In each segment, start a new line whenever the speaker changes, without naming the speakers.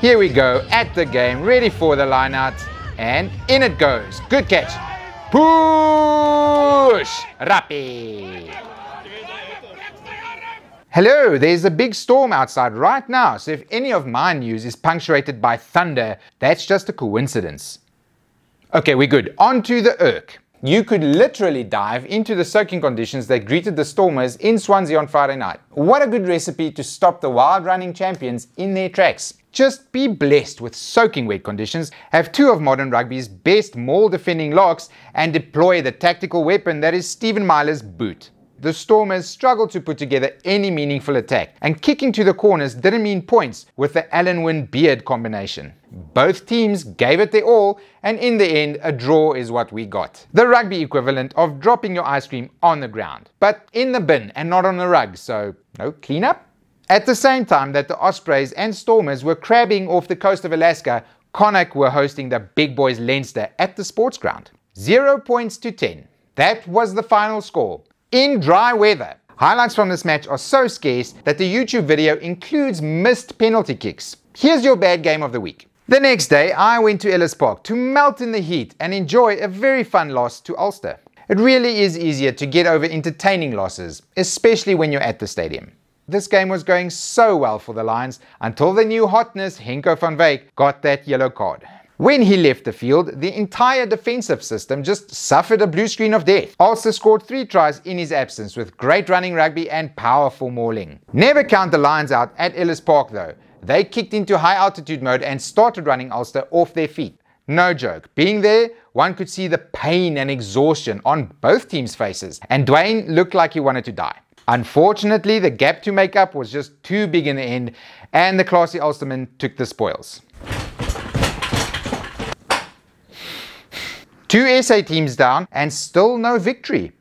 Here we go at the game, ready for the line out, and in it goes. Good catch. Push! Rugby! Hello, there's a big storm outside right now, so if any of my news is punctuated by thunder, that's just a coincidence. Okay, we're good. On to the Urk. You could literally dive into the soaking conditions that greeted the Stormers in Swansea on Friday night. What a good recipe to stop the wild running champions in their tracks. Just be blessed with soaking wet conditions, have two of modern rugby's best maul defending locks, and deploy the tactical weapon that is Stephen Myler's boot. The Stormers struggled to put together any meaningful attack, and kicking to the corners didn't mean points with the Allen Wynn-Beard combination. Both teams gave it their all, and in the end, a draw is what we got. The rugby equivalent of dropping your ice cream on the ground, but in the bin and not on the rug, so no cleanup? At the same time that the Ospreys and Stormers were crabbing off the coast of Alaska, Connacht were hosting the big boys Leinster at the sports ground. 0 points to 10. That was the final score. In dry weather. Highlights from this match are so scarce that the YouTube video includes missed penalty kicks. Here's your bad game of the week. The next day, I went to Ellis Park to melt in the heat and enjoy a very fun loss to Ulster. It really is easier to get over entertaining losses, especially when you're at the stadium. This game was going so well for the Lions until the new hotness Henko van Wyk got that yellow card. When he left the field, the entire defensive system just suffered a blue screen of death. Ulster scored 3 tries in his absence with great running rugby and powerful mauling. Never count the Lions out at Ellis Park though. They kicked into high altitude mode and started running Ulster off their feet. No joke. Being there, one could see the pain and exhaustion on both teams' faces, and Dwayne looked like he wanted to die. Unfortunately, the gap to make up was just too big in the end, and the classy Ulstermen took the spoils. 2 SA teams down and still no victory.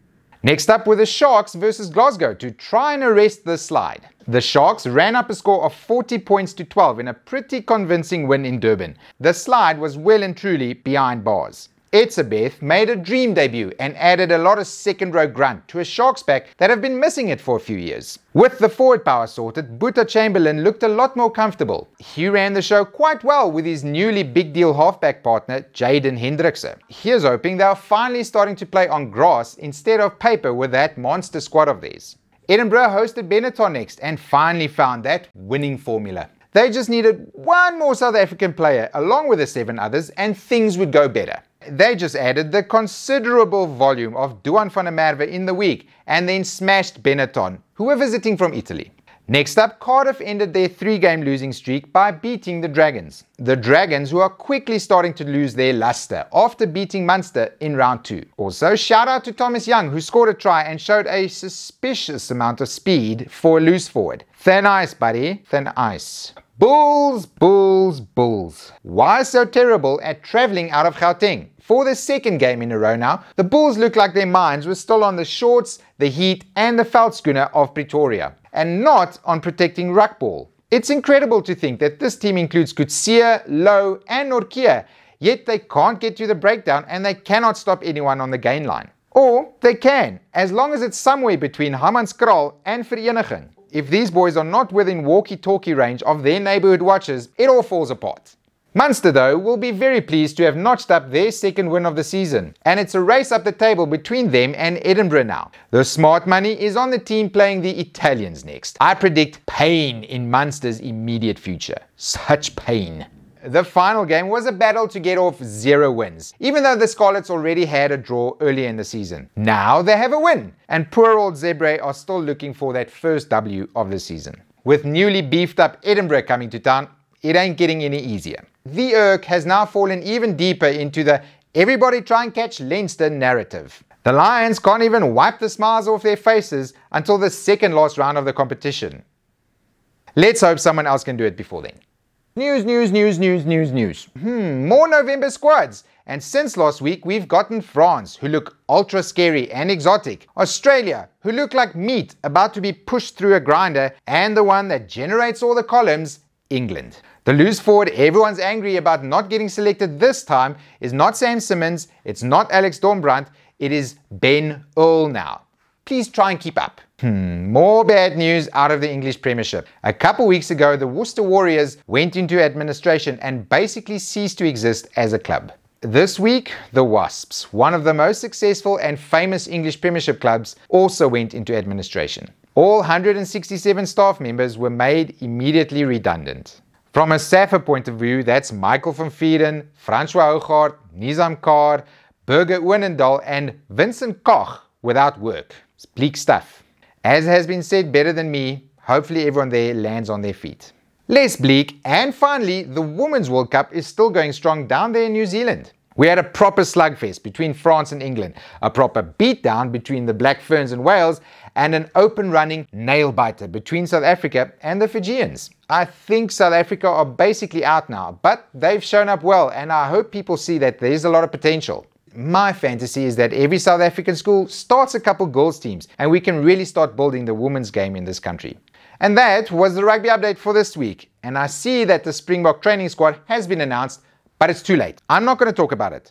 Next up were the Sharks versus Galsgow to try and arrest the slide. The Sharks ran up a score of 40 points to 12 in a pretty convincing win in Durban. The slide was well and truly behind bars. Etzebeth made a dream debut and added a lot of second row grunt to a Sharks pack that have been missing it for a few years. With the forward power sorted, Boeta Chamberlain looked a lot more comfortable. He ran the show quite well with his newly big deal halfback partner Jaden Hendrikse. Here's hoping they are finally starting to play on grass instead of paper with that monster squad of theirs. Edinburgh hosted Benetton next and finally found that winning formula. They just needed one more South African player along with the 7 others and things would go better. They just added the considerable volume of Duan van der Merwe in the week and then smashed Benetton, who were visiting from Italy. Next up, Cardiff ended their 3-game losing streak by beating the Dragons. The Dragons, who are quickly starting to lose their luster after beating Munster in round 2. Also, shout out to Thomas Young, who scored a try and showed a suspicious amount of speed for a loose forward. Thin ice, buddy, thin ice. Bulls, Bulls, Bulls. Why so terrible at travelling out of Gauteng? For the 2nd game in a row now, the Bulls look like their minds were still on the shorts, the heat and the veldskoene of Pretoria, and not on protecting ruckball. It's incredible to think that this team includes Coetzee, Lowe and Nortje, yet they can't get to the breakdown and they cannot stop anyone on the gain line. Or they can, as long as it's somewhere between Hammanskraal and Vereniging. If these boys are not within walkie-talkie range of their neighbourhood watches, it all falls apart. Munster, though, will be very pleased to have notched up their 2nd win of the season, and it's a race up the table between them and Edinburgh now. The smart money is on the team playing the Italians next. I predict pain in Munster's immediate future. Such pain. The final game was a battle to get off 0 wins, even though the Scarlets already had a draw earlier in the season. Now they have a win, and poor old Zebre are still looking for that first W of the season. With newly beefed up Edinburgh coming to town, it ain't getting any easier. The Urk has now fallen even deeper into the everybody try and catch Leinster narrative. The Lions can't even wipe the smiles off their faces until the 2nd last round of the competition. Let's hope someone else can do it before then. News. More November squads. And since last week, we've gotten France, who look ultra scary and exotic. Australia, who look like meat about to be pushed through a grinder. And the one that generates all the columns, England. The loose forward everyone's angry about not getting selected this time is not Sam Simmons, it's not Alex Dornbrandt, it is Ben Earl now. Please try and keep up. More bad news out of the English Premiership. A couple weeks ago, the Worcester Warriors went into administration and basically ceased to exist as a club. This week, the Wasps, one of the most successful and famous English Premiership clubs, also went into administration. All 167 staff members were made immediately redundant. From a SAFA point of view, that's Michael van Vieren, Francois Hougaard, Nizam Kaur, Birger Oenendaal and Vincent Koch without work. It's bleak stuff. As has been said better than me, hopefully everyone there lands on their feet. Less bleak, and finally, the Women's World Cup is still going strong down there in New Zealand. We had a proper slugfest between France and England, a proper beatdown between the Black Ferns and Wales, and an open running nail-biter between South Africa and the Fijians. I think South Africa are basically out now, but they've shown up well, and I hope people see that there's a lot of potential. My fantasy is that every South African school starts a couple girls teams, and we can really start building the women's game in this country. And that was the rugby update for this week, and I see that the Springbok training squad has been announced, but it's too late. I'm not going to talk about it.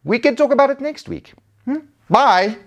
We can talk about it next week. Bye!